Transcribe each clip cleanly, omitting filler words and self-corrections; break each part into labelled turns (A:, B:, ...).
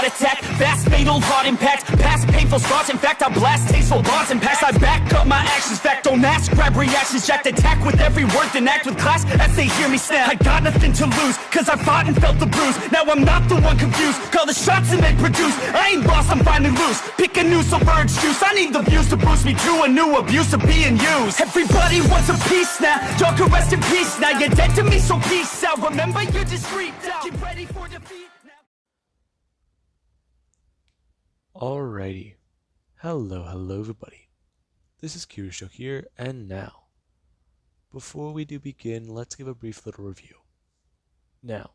A: heart attack. Fast, fatal, heart impact. Past painful scars, in fact, I blast tasteful bars and pass. I back up my actions, fact, don't ask, grab reactions, jacked, attack with every word, then act with class as they hear me snap. I got nothing to lose, cause I fought and felt the bruise. Now I'm not the one confused, call the shots and they produce. I ain't lost, I'm finally loose, pick a new submerged juice. I need the views to boost me to a new abuse of being used. Everybody wants a piece now, y'all can rest in peace now. You're dead to me, so peace out. Remember you're discreet now, get ready for defeat now.
B: Alrighty, hello everybody, this is Kirishio here, and now, before we do begin, let's give a brief little review. Now,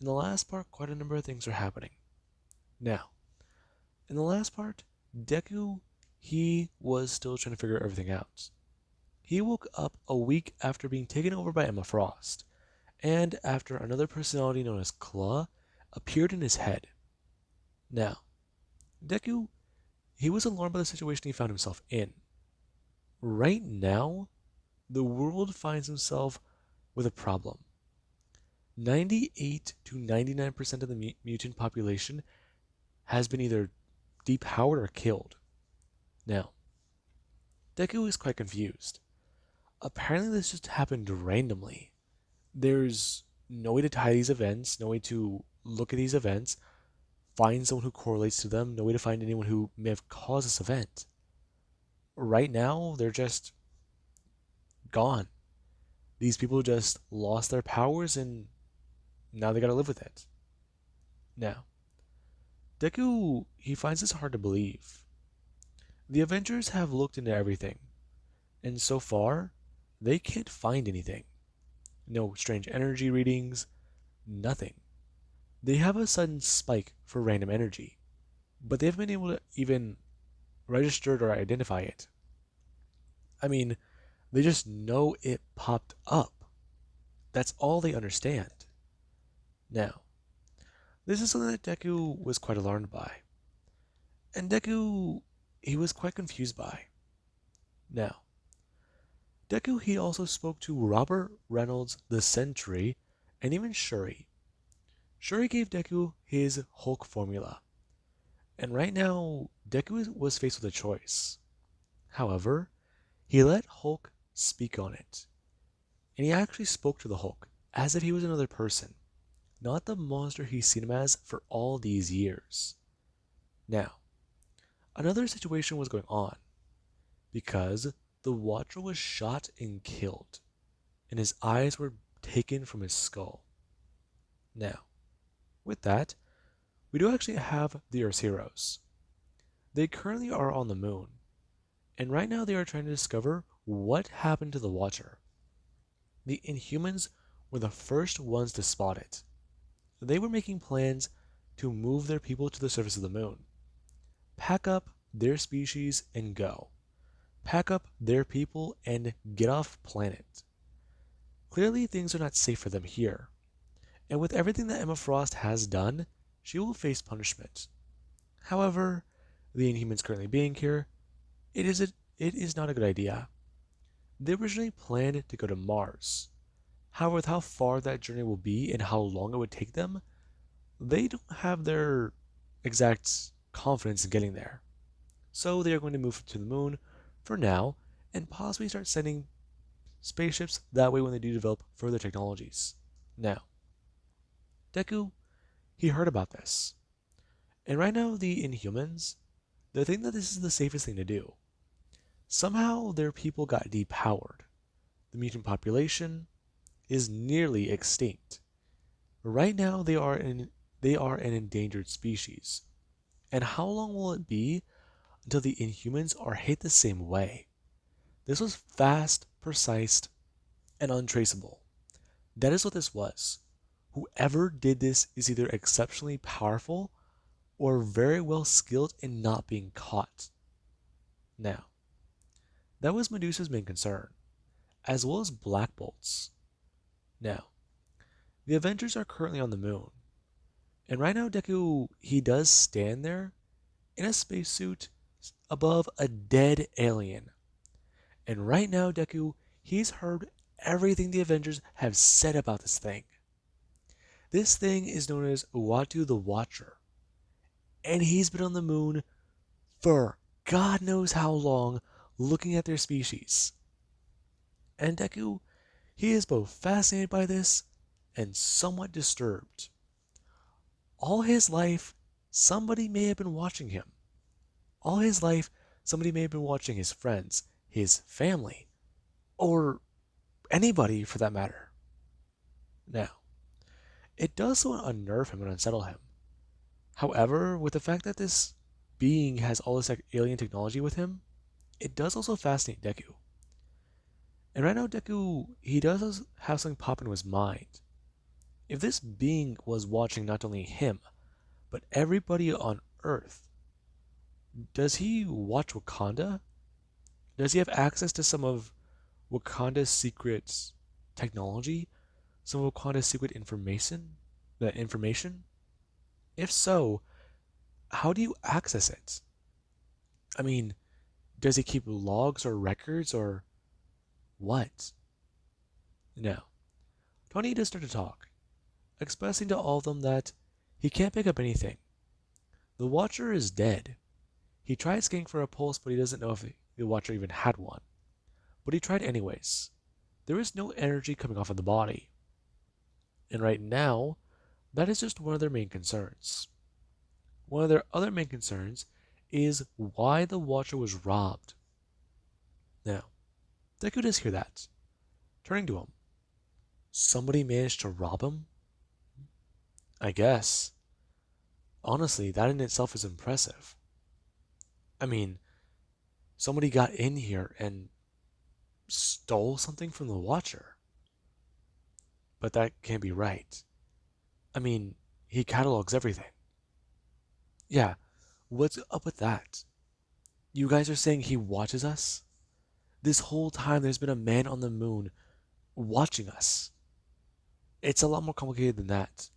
B: in the last part, quite a number of things are happening. Now, in the last part, Deku, he was still trying to figure everything out. He woke up a week after being taken over by Emma Frost, and after another personality known as Claw appeared in his head. Now, Deku, he was alarmed by the situation he found himself in. Right now, the world finds himself with a problem. 98 to 99% of the mutant population has been either depowered or killed. Now, Deku is quite confused. Apparently this just happened randomly. There's no way to tie these events, no way to look at these events, find someone who correlates to them, no way to find anyone who may have caused this event. Right now, they're just gone. These people just lost their powers and now they gotta live with it. Now, Deku, he finds this hard to believe. The Avengers have looked into everything, and so far, they can't find anything. No strange energy readings, nothing. They have a sudden spike for random energy, but they haven't been able to even register or identify it. I mean, they just know it popped up. That's all they understand. Now, this is something that Deku was quite alarmed by. And Deku, he was quite confused by. Now, Deku, he also spoke to Robert Reynolds, the Sentry, and even Shuri. Shuri gave Deku his Hulk formula. And right now, Deku was faced with a choice. However, he let Hulk speak on it. And he actually spoke to the Hulk as if he was another person, not the monster he's seen him as for all these years. Now, another situation was going on, because the Watcher was shot and killed, and his eyes were taken from his skull. Now, with that, we do actually have the Earth's heroes. They currently are on the moon, and right now they are trying to discover what happened to the Watcher. The Inhumans were the first ones to spot it. They were making plans to move their people to the surface of the moon, pack up their species and go. Pack up their people and get off planet. Clearly things are not safe for them here, and with everything that Emma Frost has done, she will face punishment. However, the Inhumans currently being here, it is not a good idea. They originally planned to go to Mars. However, with how far that journey will be and how long it would take them, they don't have their exact confidence in getting there. So they are going to move to the moon for now, and possibly start sending spaceships that way when they do develop further technologies. Now, Deku, he heard about this. And right now, the Inhumans, they think that this is the safest thing to do. Somehow, their people got depowered. The mutant population is nearly extinct. Right now, they are an endangered species. And how long will it be until the Inhumans are hit the same way? This was fast, precise, and untraceable. That is what this was. Whoever did this is either exceptionally powerful or very well skilled in not being caught. Now, that was Medusa's main concern, as well as Black Bolt's. Now, the Avengers are currently on the moon, and right now Deku, he does stand there in a spacesuit above a dead alien. And right now Deku, he's heard everything the Avengers have said about this thing. This thing is known as Uatu the Watcher, and he's been on the moon for God knows how long looking at their species. And Deku, he is both fascinated by this and somewhat disturbed. All his life, somebody may have been watching him. All his life, somebody may have been watching his friends, his family, or anybody for that matter. Now, it does so unnerve him and unsettle him. However, with the fact that this being has all this alien technology with him, it does also fascinate Deku. And right now, Deku, he does have something pop into his mind. If this being was watching not only him, but everybody on Earth, does he watch Wakanda? Does he have access to some of Wakanda's secret technology? Some of Wakanda's secret information? If so, how do you access it? I mean, does he keep logs or records or what? Now, Tony does start to talk, expressing to all of them that he can't pick up anything. The Watcher is dead. He tried scanning for a pulse, but he doesn't know if the Watcher even had one. But he tried anyways. There is no energy coming off of the body. And right now, that is just one of their main concerns. One of their other main concerns is why the Watcher was robbed. Now, Deku does hear that. Turning to him, somebody managed to rob him? I guess. Honestly, that in itself is impressive. I mean, somebody got in here and stole something from the Watcher. But that can't be right. I mean, he catalogs everything. Yeah, what's up with that? You guys are saying he watches us? This whole time there's been a man on the moon watching us. It's a lot more complicated than that.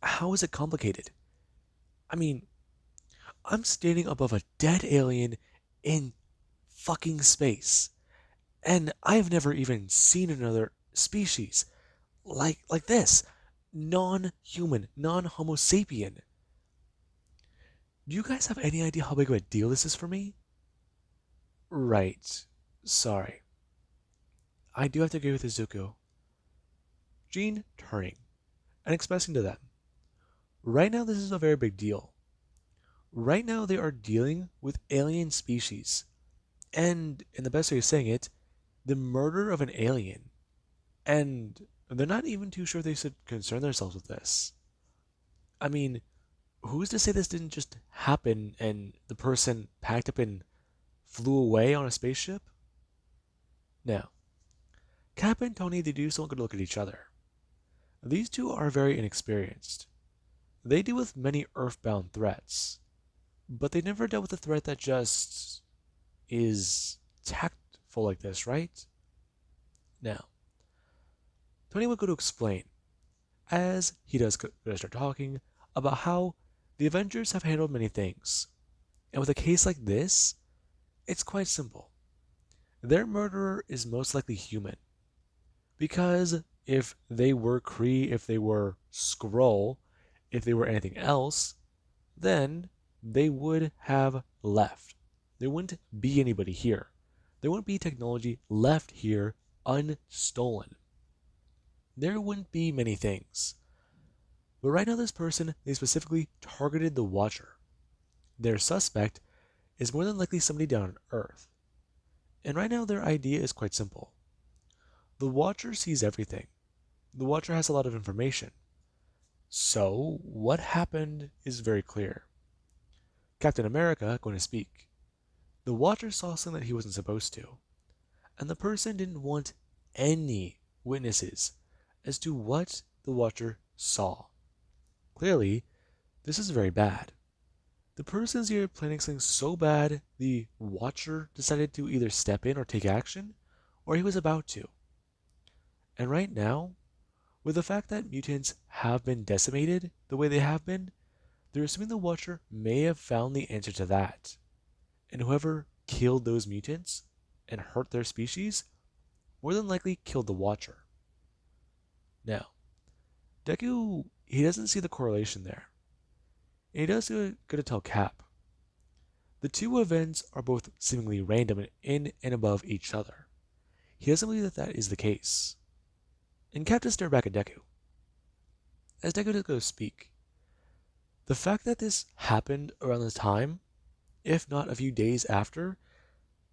B: How is it complicated? I mean, I'm standing above a dead alien in fucking space. And I've never even seen another species like this. Non-human, non-homo sapien. Do you guys have any idea how big of a deal this is for me? Right. Sorry. I do have to agree with Izuku. Jean turning and expressing to them. Right now this is a very big deal. Right now they are dealing with alien species. And, in the best way of saying it, the murder of an alien. And they're not even too sure they should concern themselves with this. I mean, who's to say this didn't just happen and the person packed up and flew away on a spaceship? Now, Cap and Tony, they do still get a look at each other. These two are very inexperienced. They deal with many earthbound threats, but they never dealt with a threat that just is tactful like this, right? Now, Tony would go to explain, as he does start talking, about how the Avengers have handled many things. And with a case like this, it's quite simple. Their murderer is most likely human. Because if they were Kree, if they were Skrull, if they were anything else, then they would have left. There wouldn't be anybody here. There wouldn't be technology left here unstolen. There wouldn't be many things. But right now this person, they specifically targeted the Watcher. Their suspect is more than likely somebody down on Earth. And right now their idea is quite simple. The Watcher sees everything. The Watcher has a lot of information. So, what happened is very clear. Captain America going to speak. The Watcher saw something that he wasn't supposed to. And the person didn't want any witnesses as to what the Watcher saw. Clearly, this is very bad. The person's here planning something so bad, the Watcher decided to either step in or take action, or he was about to. And right now, with the fact that mutants have been decimated the way they have been, they're assuming the Watcher may have found the answer to that. And whoever killed those mutants and hurt their species, more than likely killed the Watcher. Now, Deku, he doesn't see the correlation there. and he does go to tell Cap. The two events are both seemingly random and in and above each other. He doesn't believe that that is the case. And Cap just stares back at Deku. As Deku does go to speak, the fact that this happened around this time, if not a few days after,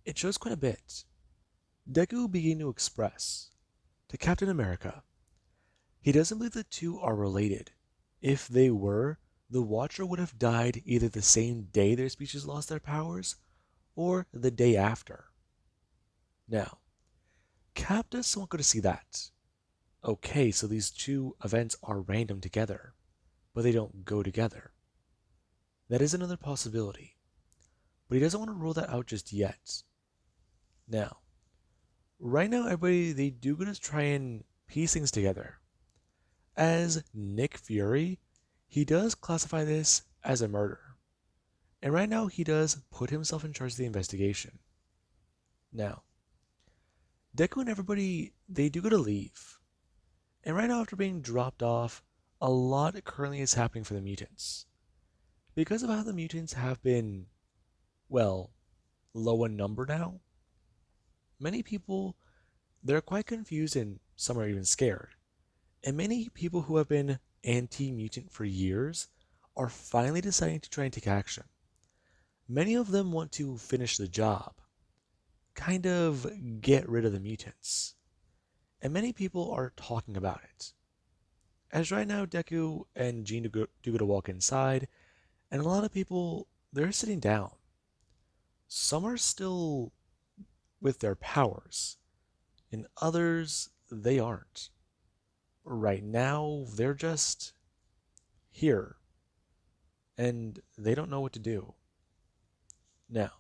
B: it shows quite a bit. Deku began to express to Captain America he doesn't believe the two are related. If they were, the Watcher would have died either the same day their species lost their powers or the day after. Now, Cap doesn't want to see that. Okay, so these two events are random together, but they don't go together. That is another possibility, but he doesn't want to rule that out just yet. Now, right now, everybody, they do going to try and piece things together. As Nick Fury, he does classify this as a murder. And right now, he does put himself in charge of the investigation. Now, Deku and everybody, they do go to leave. And right now, after being dropped off, a lot currently is happening for the mutants. Because of how the mutants have been, well, low in number now, many people, they're quite confused and some are even scared. And many people who have been anti-mutant for years are finally deciding to try and take action. Many of them want to finish the job, kind of get rid of the mutants. And many people are talking about it. As right now, Deku and Jean do go to walk inside, and a lot of people, they're sitting down. Some are still with their powers, and others, they aren't. Right now, they're just here, and they don't know what to do. Now,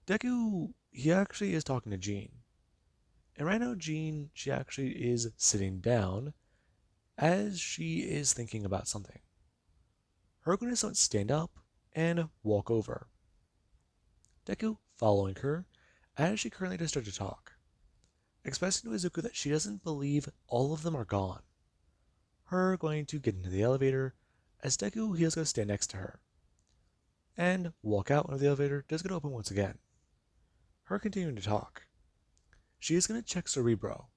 B: Deku, he actually is talking to Jean. And right now, Jean, she actually is sitting down as she is thinking about something. Her going to stand up and walk over. Deku following her as she currently does start to talk, expressing to Izuku that she doesn't believe all of them are gone. Her going to get into the elevator as Deku, he is going to stand next to her and walk out when the elevator does get open once again. Her continuing to talk. She is going to check Cerebro.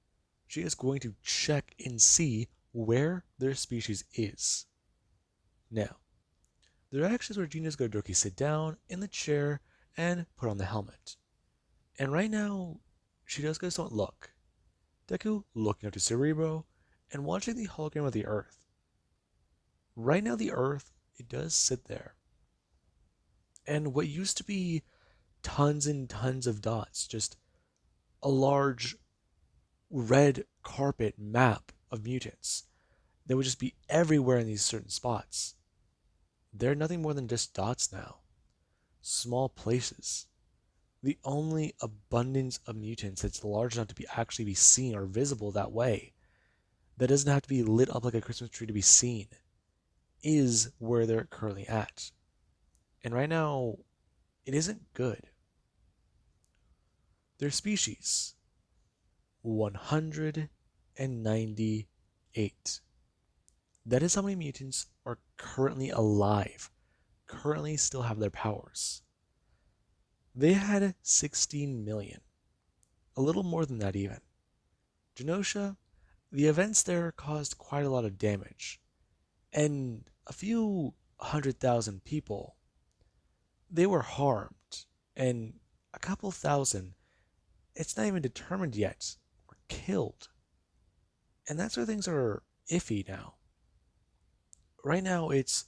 B: She is going to check and see where their species is. Now, there are actions where Gina's going to sit down in the chair and put on the helmet. And right now, she does go to look. Deku looking up to Cerebro and watching the hologram of the Earth. Right now, the Earth, it does sit there. And what used to be tons and tons of dots, just a large red carpet map of mutants that would just be everywhere in these certain spots. They're nothing more than just dots now. Small places. The only abundance of mutants that's large enough to actually be seen or visible that way, that doesn't have to be lit up like a Christmas tree to be seen, is where they're currently at. And right now, it isn't good. Their species, 198. That is how many mutants are currently alive, currently still have their powers. They had 16 million, a little more than that even. Genosha, the events there caused quite a lot of damage, and a few 100,000 people, they were harmed, and a couple thousand, it's not even determined yet, were killed. And that's where things are iffy now. Right now, it's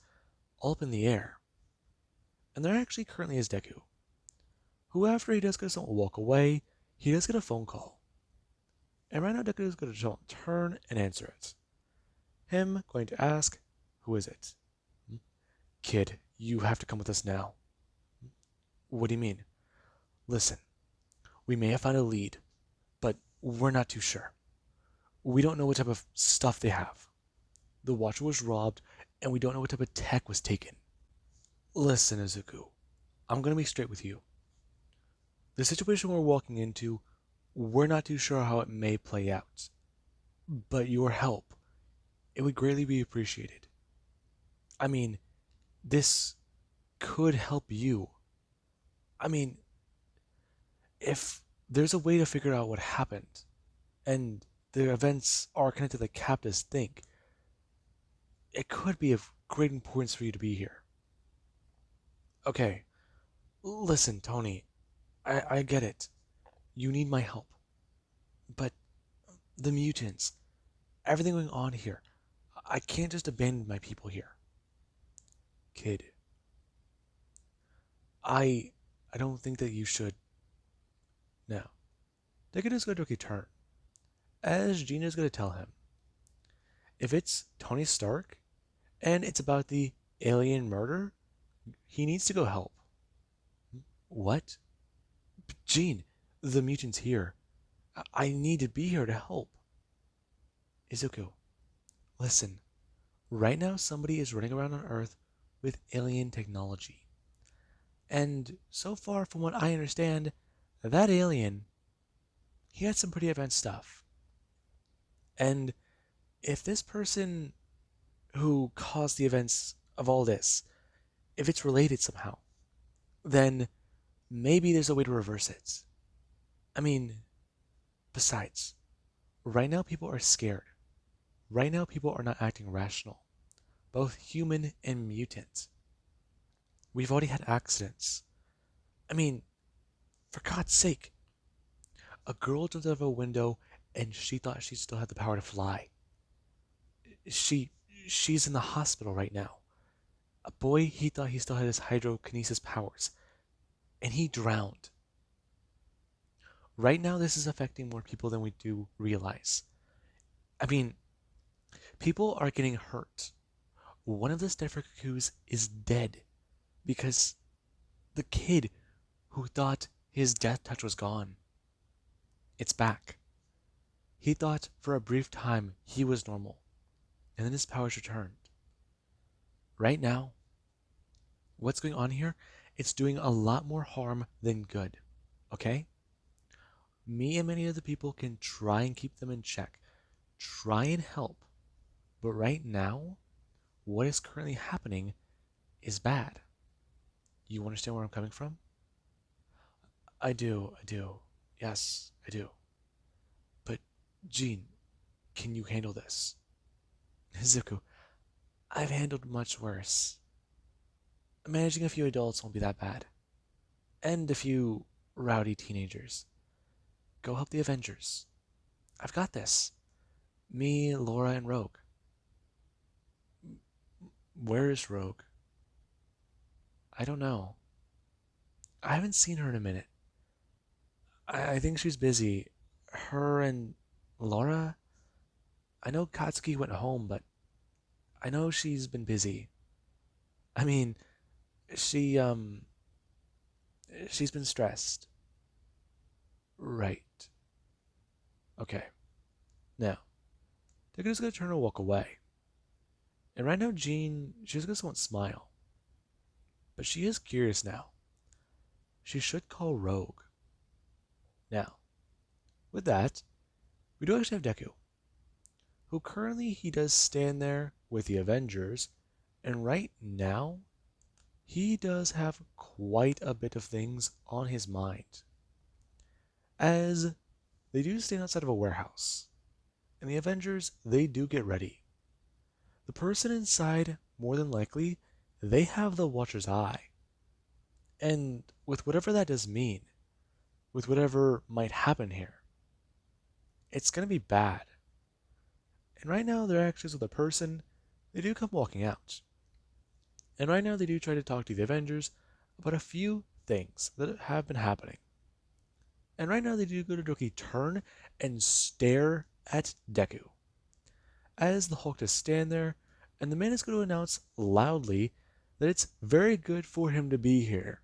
B: all up in the air. And there actually currently is Deku, who after he does get someone walk away, he does get a phone call. And right now Deku is going to turn and answer it. Him going to ask, who is it? Kid, you have to come with us now. What do you mean? Listen, we may have found a lead, but we're not too sure. We don't know what type of stuff they have. The Watcher was robbed, and we don't know what type of tech was taken. Listen, Izuku, I'm going to be straight with you. The situation we're walking into, we're not too sure how it may play out. But your help, it would greatly be appreciated. I mean, this could help you. I mean, if there's a way to figure out what happened, and the events are connected like captives think, it could be of great importance for you to be here. Okay, listen, Tony, I get it. You need my help. But the mutants, everything going on here, I can't just abandon my people here. Kid, I I don't think that you should. Now, Deku is going to take a turn, as Gina's going to tell him. If it's Tony Stark, and it's about the alien murder, he needs to go help. What? Jean, the mutant's here. I need to be here to help. Izuku, listen. Right now, somebody is running around on Earth with alien technology. And so far, from what I understand, that alien, he had some pretty advanced stuff. And if this person who caused the events of all this, if it's related somehow, then maybe there's a way to reverse it. I mean, besides, right now people are scared. Right now people are not acting rational, both human and mutant. We've already had accidents. I mean, for God's sake, a girl jumped out of a window and she thought she still had the power to fly. She she's in the hospital right now. A boy, he thought he still had his hydrokinesis powers, and he drowned. Right now, this is affecting more people than we do realize. I mean, people are getting hurt. One of the Stefrakus is dead because the kid who thought his death touch was gone, it's back. He thought for a brief time he was normal, and then his powers returned. Right now, what's going on here? It's doing a lot more harm than good. Okay? Me and many other people can try and keep them in check, try and help. But right now, what is currently happening is bad. You understand where I'm coming from? I do. Yes, I do. But, Jean, can you handle this? Zuko, I've handled much worse. Managing a few adults won't be that bad. And a few rowdy teenagers. Go help the Avengers. I've got this. Me, Laura, and Rogue. Where is Rogue? I don't know. I haven't seen her in a minute. I think she's busy. Her and Laura? I know Katsuki went home, but I know she's been busy. I mean, she, she's been stressed. Right. Okay. Now, Deku's gonna turn and walk away. And right now, Jean, she's gonna won't smile. But she is curious now. She should call Rogue. Now, with that, we do actually have Deku, who currently he does stand there with the Avengers, and right now, he does have quite a bit of things on his mind. As they do stand outside of a warehouse, and the Avengers, they do get ready. The person inside, more than likely, they have the Watcher's Eye. And with whatever that does mean, with whatever might happen here, it's going to be bad. And right now, their actions with the person, they do come walking out. And right now, they do try to talk to the Avengers about a few things that have been happening. And right now, they do go to Doki turn and stare at Deku. As the Hulk does stand there, and the man is going to announce loudly that it's very good for him to be here,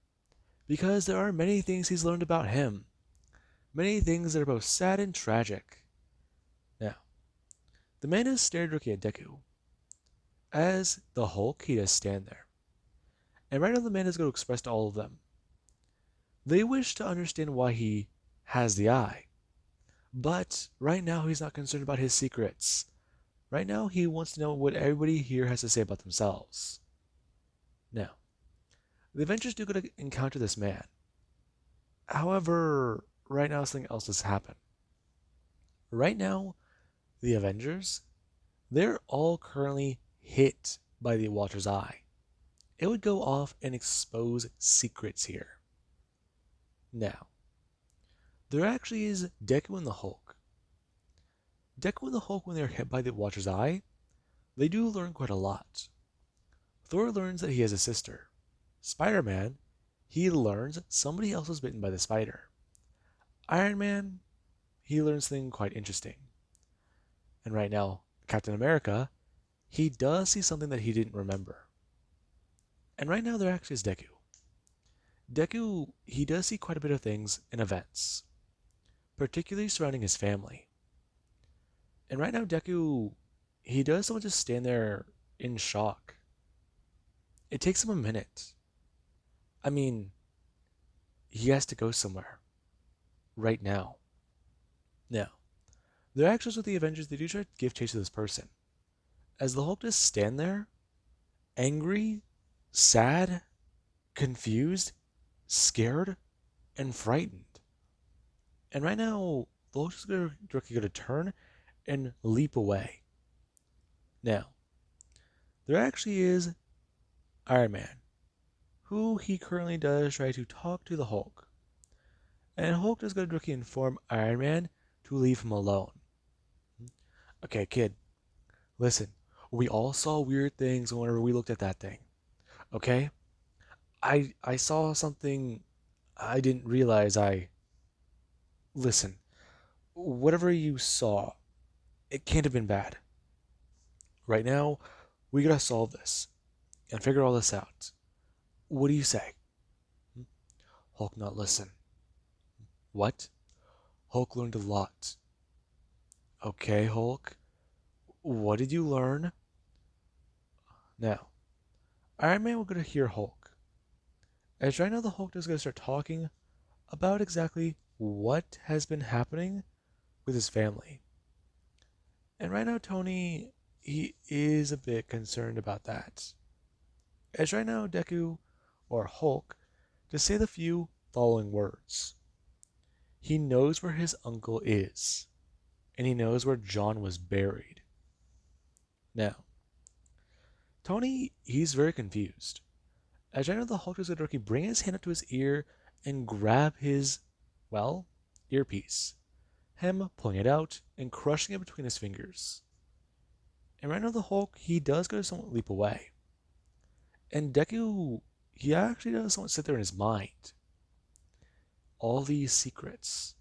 B: because there are many things he's learned about him. Many things that are both sad and tragic. Now, the man is stared looking at Deku. As the Hulk, he does stand there. And right now the man is going to express to all of them. They wish to understand why he has the eye. But right now he's not concerned about his secrets. Right now he wants to know what everybody here has to say about themselves. Now, the Avengers do get to encounter this man. However, right now something else has happened. Right now, the Avengers, they're all currently hit by the Watcher's Eye. It would go off and expose secrets here. Now, there actually is Deku and the Hulk. Deku and the Hulk, when they're hit by the Watcher's Eye, they do learn quite a lot. Thor learns that he has a sister. Spider-Man, he learns somebody else was bitten by the spider. Iron Man, he learns something quite interesting. And right now, Captain America, he does see something that he didn't remember. And right now there actually is Deku. Deku, he does see quite a bit of things in events, particularly surrounding his family. And right now Deku, he does someone just stand there in shock. It takes him a minute. I mean, he has to go somewhere. Right now. Now, the actions with the Avengers, they do try to give chase to this person. As the Hulk just stand there, angry, sad, confused, scared, and frightened. And right now, the Hulk is directly going to turn and leap away. Now, there actually is Iron Man, who he currently does try to talk to the Hulk. And Hulk is going to directly inform Iron Man to leave him alone. Okay, kid, listen, we all saw weird things whenever we looked at that thing. Okay? I saw something I didn't realize I... Listen, whatever you saw, it can't have been bad. Right now, we gotta solve this and figure all this out. What do you say? Hulk not listen. What? Hulk learned a lot. Okay, Hulk. What did you learn? Now, Iron Man, we're gonna hear Hulk. As right now the Hulk is gonna start talking about exactly what has been happening with his family. And right now Tony, he is a bit concerned about that. As right now Deku, or Hulk, to say the few following words. He knows where his uncle is, and he knows where John was buried. Now, Tony, he's very confused. As right now the Hulk is going to bring his hand up to his ear and grab his, well, earpiece. Him pulling it out and crushing it between his fingers. And right now the Hulk, he does go to somewhat leap away. And Deku, he actually does somewhat sit there in his mind. All these secrets,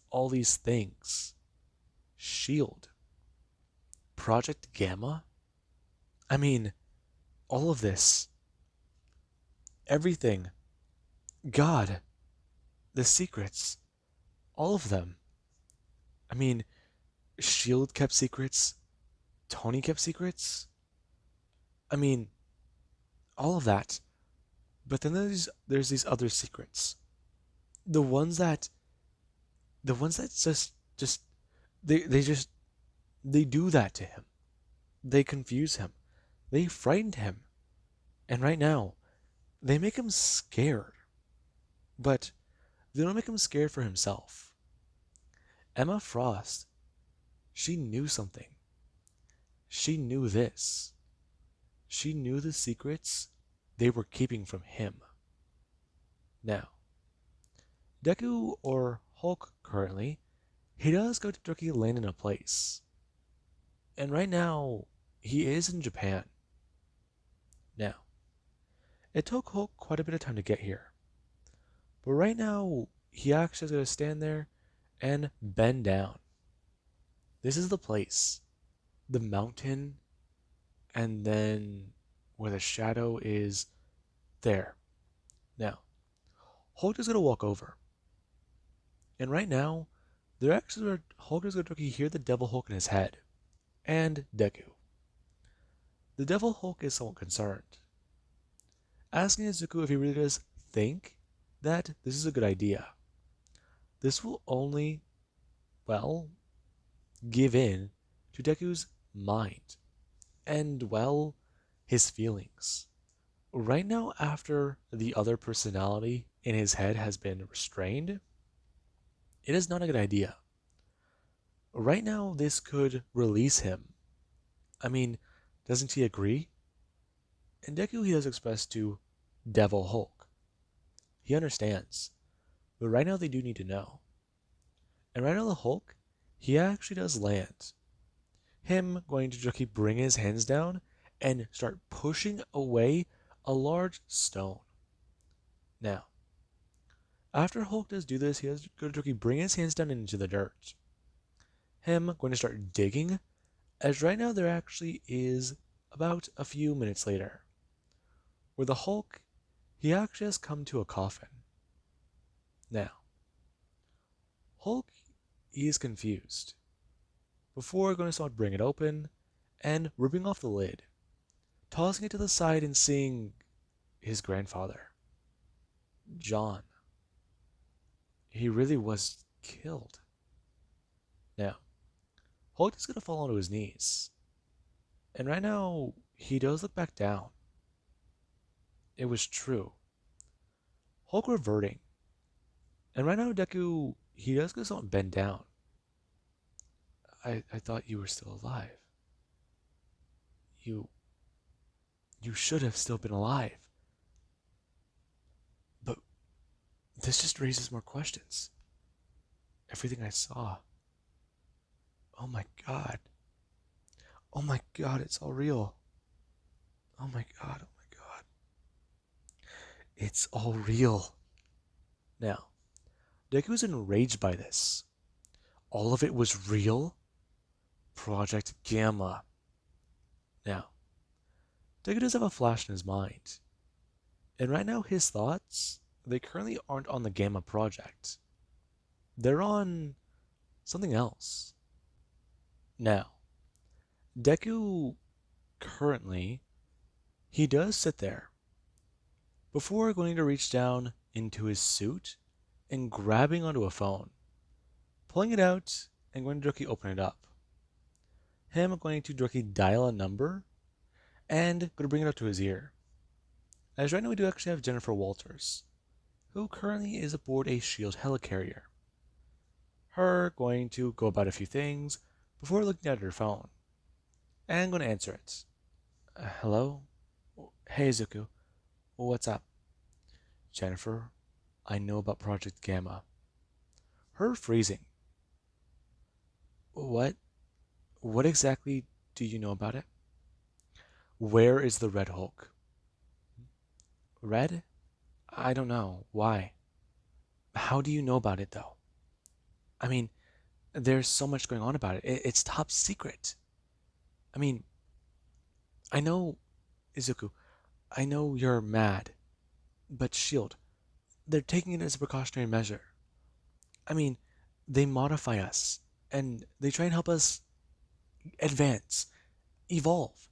B: all these things. SHIELD. Project Gamma? I mean, all of this. Everything. God. The secrets. All of them. I mean, SHIELD kept secrets. Tony kept secrets. I mean, all of that. But then there's these other secrets. The ones that just they do that to him. They confuse him. They frightened him. And right now, they make him scared. But they don't make him scared for himself. Emma Frost, she knew something. She knew this. She knew the secrets they were keeping from him. Now, Deku, or Hulk currently, he does go to Turkey land in a place. And right now, he is in Japan. Now, it took Hulk quite a bit of time to get here. But right now, he actually is going to stand there and bend down. This is the place. The mountain, and then where the shadow is there. Now, Hulk is going to walk over. And right now, they're actually Hulk is going to hear the Devil Hulk in his head. And Deku. The Devil Hulk is somewhat concerned, asking Izuku if he really does think that this is a good idea. This will only, well, give in to Deku's mind and, well, his feelings. Right now, after the other personality in his head has been restrained, it is not a good idea. Right now, this could release him. I mean, doesn't he agree? And Deku he does express to Devil Hulk. He understands. But right now they do need to know. And right now the Hulk, he actually does land. Him going to just keep bringing his hands down and start pushing away a large stone. Now, after Hulk does do this, he has going to bring his hands down into the dirt. Him going to start digging, as right now there actually is about a few minutes later, where the Hulk, he actually has come to a coffin. Now, Hulk, he is confused. Before going to start bring it open and ripping off the lid, tossing it to the side and seeing his grandfather, John. He really was killed. Now, Hulk is going to fall onto his knees. And right now, he does look back down. It was true. Hulk reverting. And right now, Deku, he does go something bend down. I thought you were still alive. You should have still been alive. But this just raises more questions. Everything I saw. Oh my god. Oh my god, it's all real. Oh my god, oh my god. It's all real. Now, Deku's enraged by this. All of it was real? Project Gamma. Now, Deku does have a flash in his mind. And right now his thoughts, they currently aren't on the Gamma project. They're on something else. Now, Deku currently, he does sit there before going to reach down into his suit and grabbing onto a phone, pulling it out and going to directly open it up. Him going to directly dial a number and going to bring it up to his ear. As right now we do actually have Jennifer Walters, who currently is aboard a SHIELD helicarrier. Her going to go about a few things before looking at her phone. And I'm going to answer it. Hello? Hey Zuko, what's up? Jennifer, I know about Project Gamma. Her freezing. What? What exactly do you know about it? Where is the Red Hulk? Red? I don't know. Why? How do you know about it, though? I mean, there's so much going on about it. It's top secret. I mean, I know, Izuku, I know you're mad, but SHIELD, they're taking it as a precautionary measure. I mean, they modify us, and they try and help us advance, evolve.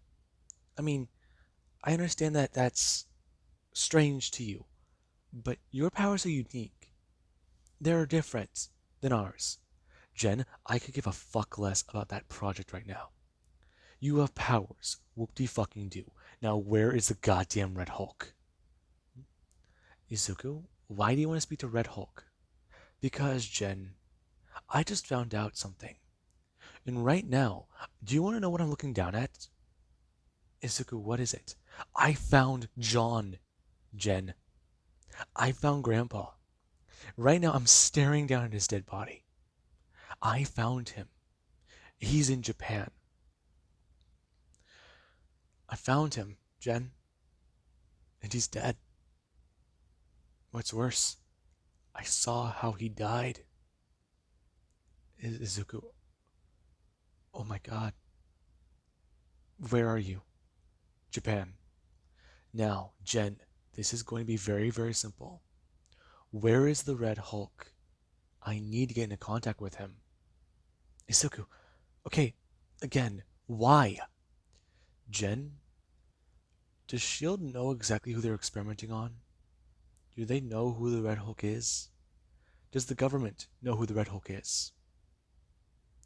B: I mean, I understand that that's strange to you, but your powers are unique. They're different than ours. Jen, I could give a fuck less about that project right now. You have powers. Whoop-de-fucking-do. Now where is the goddamn Red Hulk? Izuku, why do you want to speak to Red Hulk? Because, Jen, I just found out something. And right now, do you want to know what I'm looking down at? Izuku, what is it? I found John, Jen. I found Grandpa. Right now, I'm staring down at his dead body. I found him. He's in Japan. I found him, Jen. And he's dead. What's worse, I saw how he died. Izuku, oh my god. Where are you? Japan. Now, Jen, this is going to be very, very simple. Where is the Red Hulk? I need to get into contact with him. Izuku, okay, again, why? Jen, does SHIELD know exactly who they're experimenting on? Do they know who the Red Hulk is? Does the government know who the Red Hulk is?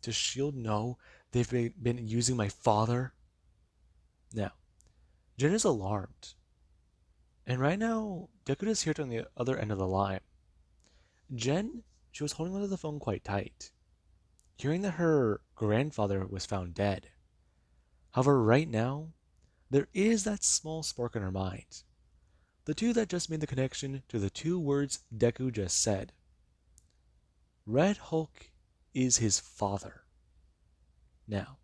B: Does SHIELD know they've been using my father? Now, Jen is alarmed. And right now, Deku is here on the other end of the line. Jen, she was holding onto the phone quite tight, hearing that her grandfather was found dead. However, right now, there is that small spark in her mind. The two that just made the connection to the two words Deku just said. Red Hulk is his father. Now,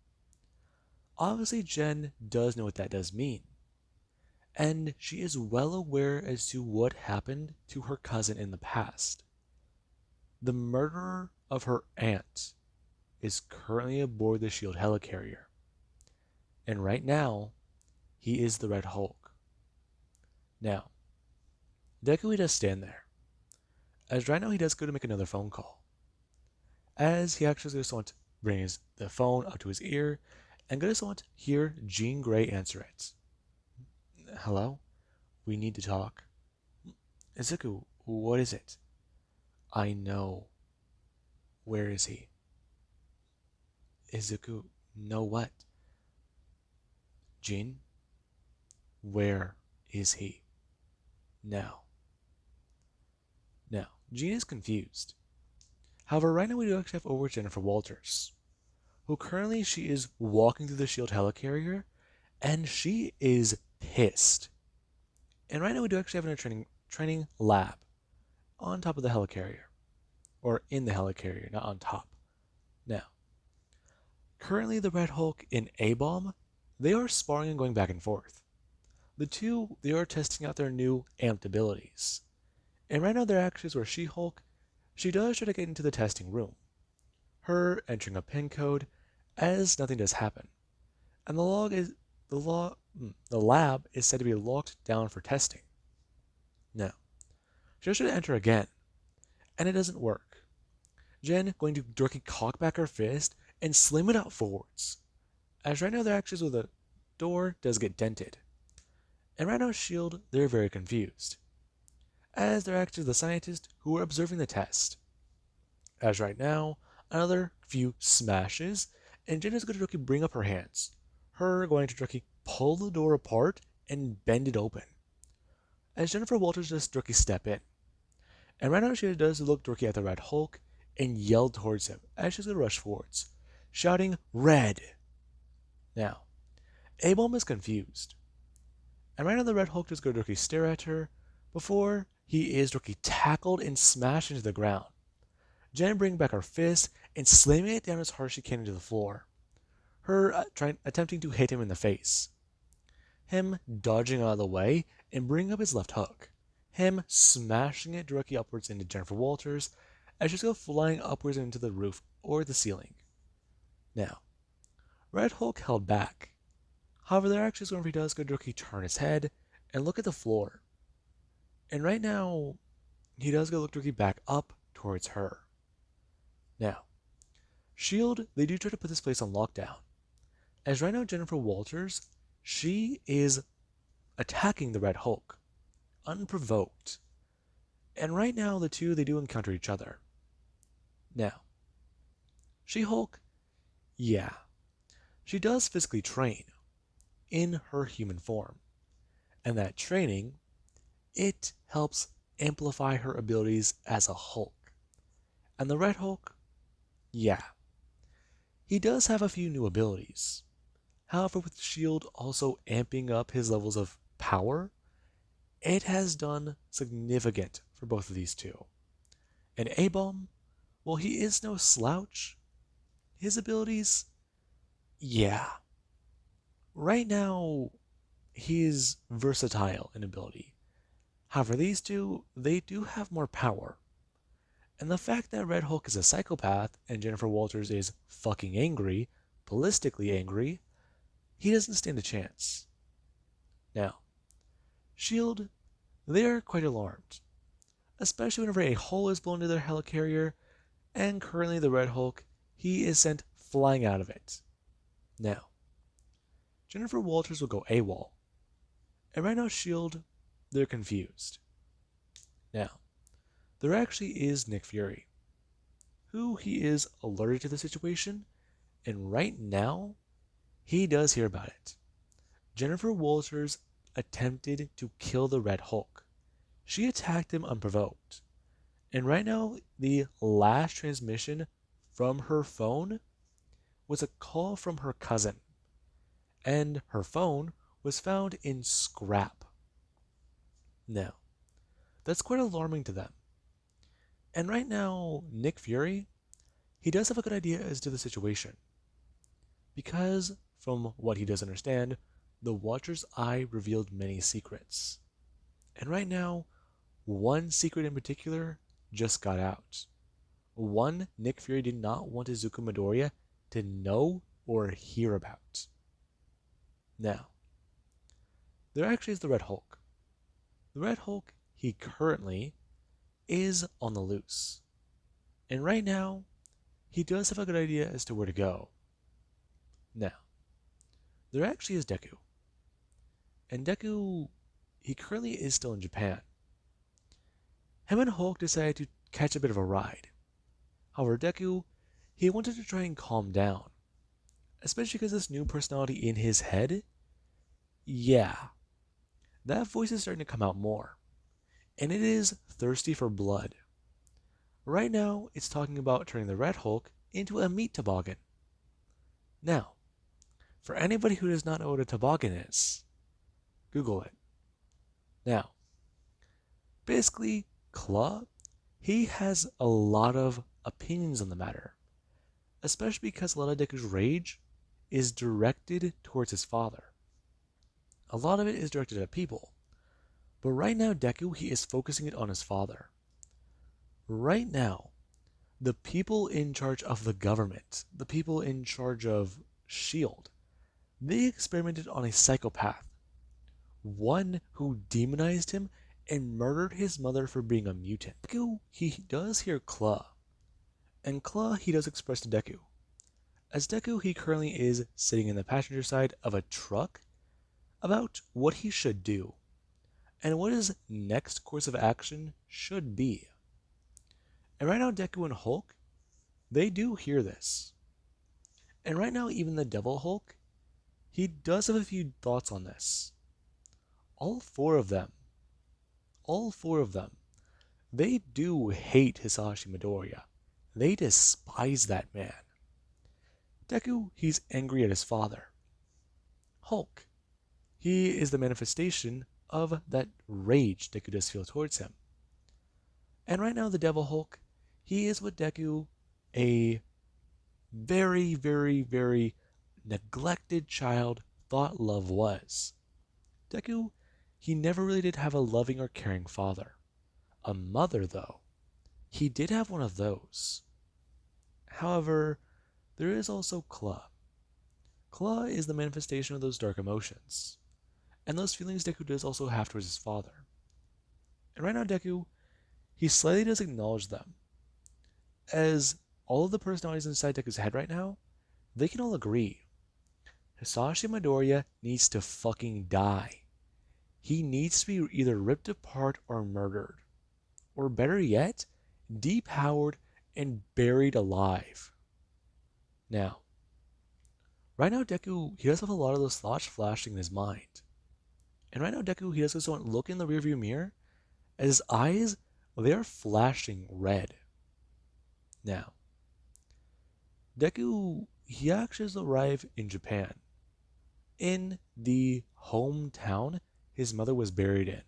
B: obviously Jen does know what that does mean, and she is well aware as to what happened to her cousin in the past. The murderer of her aunt is currently aboard the SHIELD helicarrier, and right now, he is the Red Hulk. Now, Deku does stand there, as right now he does go to make another phone call, as he actually just wants to bring the phone up to his ear and just want to hear Jean Grey answer it. Hello? We need to talk. Izuku, what is it? I know. Where is he? Izuku, know what? Jean? Where is he? Now. Now, Jean is confused. However, right now we do actually have over Jennifer Walters, who currently she is walking through the SHIELD helicarrier, and she is pissed. And right now we do actually have a training lab on top of the helicarrier, or in the helicarrier, not on top. Now, currently the Red Hulk and A-Bomb, they are sparring and going back and forth. The two, they are testing out their new amped abilities. And right now their actions where She-Hulk, she does try to get into the testing room. Her entering a pin code as nothing does happen. And the lab is said to be locked down for testing. Now, she tries to enter again, and it doesn't work. Jen going to directly cock back her fist and slam it out forwards. As right now their actions with the door does get dented. And right now SHIELD, they're very confused, as they're actually the scientists who are observing the test. As right now, another few smashes, and Jen is going to directly bring up her hands. Her going to directly pull the door apart and bend it open. As Jennifer Walters just directly step in. And right now she does look directly at the Red Hulk and yell towards him as she's going to rush forwards, shouting, "Red!" Now, A-Bomb is confused. And right now the Red Hulk just goes to directly stare at her before he is directly tackled and smashed into the ground. Jen bringing back her fist and slamming it down as hard as she can into the floor. Her attempting to hit him in the face. Him dodging out of the way and bringing up his left hook. Him smashing it directly upwards into Jennifer Walters as she's go flying upwards into the roof or the ceiling. Now, Red Hulk held back. However, there actually is whenever he does go directly turn his head and look at the floor. And right now, he does go look directly back up towards her. Now, SHIELD, they do try to put this place on lockdown. As right now, Jennifer Walters, she is attacking the Red Hulk, unprovoked. And right now, the two, they do encounter each other. Now, She-Hulk, yeah, she does physically train in her human form. And that training, it helps amplify her abilities as a Hulk. And the Red Hulk, yeah, he does have a few new abilities. However, with SHIELD also amping up his levels of power, it has done significant for both of these two. And A-Bomb, well, he is no slouch. His abilities, yeah. Right now, he's versatile in ability. However, these two, they do have more power. And the fact that Red Hulk is a psychopath and Jennifer Walters is fucking angry, ballistically angry, he doesn't stand a chance. Now, SHIELD, they're quite alarmed, especially whenever a hole is blown into their helicarrier, and currently the Red Hulk, he is sent flying out of it. Now, Jennifer Walters will go AWOL, and right now SHIELD, they're confused. Now, there actually is Nick Fury, who he is alerted to the situation, and right now, he does hear about it. Jennifer Walters attempted to kill the Red Hulk. She attacked him unprovoked. And right now, the last transmission from her phone was a call from her cousin. And her phone was found in scrap. Now, that's quite alarming to them. And right now, Nick Fury, he does have a good idea as to the situation. Because, from what he does understand, the Watcher's Eye revealed many secrets. And right now, one secret in particular just got out. One Nick Fury did not want Izuku Midoriya to know or hear about. Now, there actually is the Red Hulk. The Red Hulk, he currently is on the loose. And right now, he does have a good idea as to where to go. Now, there actually is Deku. And Deku, he currently is still in Japan. Him and Hulk decided to catch a bit of a ride. However, Deku, he wanted to try and calm down. Especially because this new personality in his head, yeah, that voice is starting to come out more. And it is thirsty for blood. Right now, it's talking about turning the Red Hulk into a meat toboggan. Now, for anybody who does not know what a toboggan is, Google it. Now, basically, Claw, he has a lot of opinions on the matter, especially because a lot of Deku's rage is directed towards his father. A lot of it is directed at people, but right now Deku, he is focusing it on his father. Right now, the people in charge of the government, the people in charge of S.H.I.E.L.D., they experimented on a psychopath, one who demonized him and murdered his mother for being a mutant. Deku, he does hear Claw, and Claw, he does express to Deku. As Deku, he currently is sitting in the passenger side of a truck about what he should do and what his next course of action should be. And right now, Deku and Hulk, they do hear this. And right now, even the Devil Hulk, he does have a few thoughts on this. All four of them, they do hate Hisashi Midoriya. They despise that man. Deku, he's angry at his father. Hulk, he is the manifestation of that rage Deku does feel towards him. And right now, the Devil Hulk, he is what Deku, a very, very, very neglected child, thought love was. Deku, he never really did have a loving or caring father. A mother, though, he did have one of those. However, there is also Claw. Claw is the manifestation of those dark emotions, and those feelings Deku does also have towards his father. And right now, Deku, he slightly does acknowledge them, as all of the personalities inside Deku's head right now, they can all agree. Hisashi Midoriya needs to fucking die. He needs to be either ripped apart or murdered. Or better yet, depowered and buried alive. Now, right now Deku, he does have a lot of those thoughts flashing in his mind. And right now Deku, he does also look in the rearview mirror, as his eyes, they are flashing red. Now, Deku, he actually has arrived in Japan, in the hometown his mother was buried in.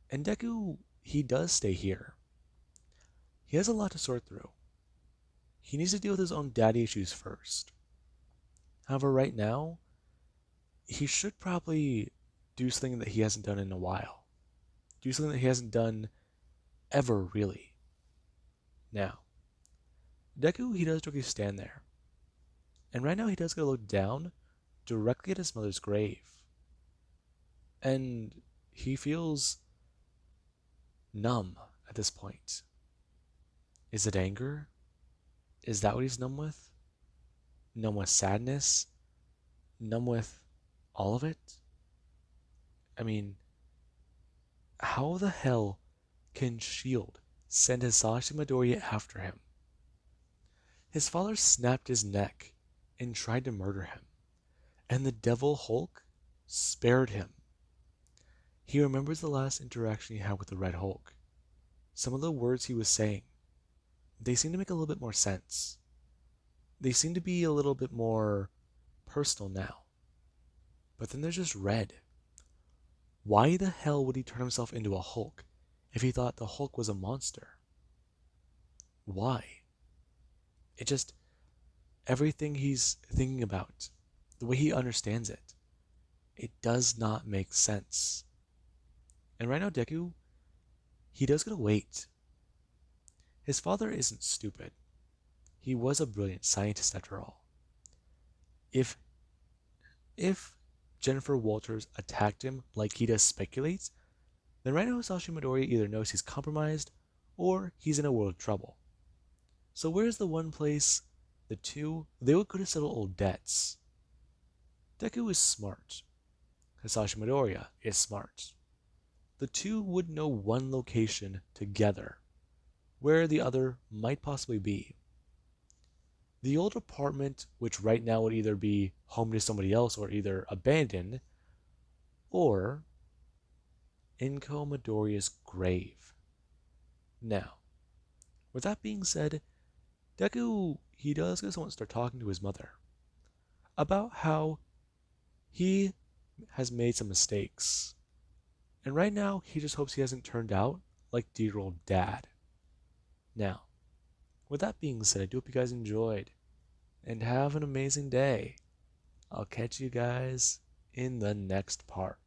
B: And Deku, he does stay here. He has a lot to sort through. He needs to deal with his own daddy issues first. However, right now, he should probably do something that he hasn't done in a while. Do something that he hasn't done ever, really. Now, Deku, he does directly stand there. And right now he does get to look down directly at his mother's grave. And he feels numb at this point. Is it anger? Is that what he's numb with? Numb with sadness? Numb with all of it? I mean, how the hell can S.H.I.E.L.D. send Hisashi Midoriya after him? His father snapped his neck and tried to murder him, and the Devil Hulk spared him. He remembers the last interaction he had with the Red Hulk. Some of the words he was saying, they seem to make a little bit more sense. They seem to be a little bit more personal now. But then there's just Red. Why the hell would he turn himself into a Hulk if he thought the Hulk was a monster? Why? It just, everything he's thinking about, the way he understands it, it does not make sense. And right now, Deku, he does gotta wait. His father isn't stupid. He was a brilliant scientist after all. If Jennifer Walters attacked him like he does speculate, then right now Sasha Midori either knows he's compromised or he's in a world of trouble. So where's the one place the two, they would go to settle old debts? Deku is smart. Sasha Midoriya is smart. The two would know one location together, where the other might possibly be. The old apartment, which right now would either be home to somebody else or either abandoned, or Inko Midoriya's grave. Now, with that being said, Deku, he does just want to start talking to his mother about how he has made some mistakes. And right now, he just hopes he hasn't turned out like dear old dad. Now, with that being said, I do hope you guys enjoyed and have an amazing day. I'll catch you guys in the next part.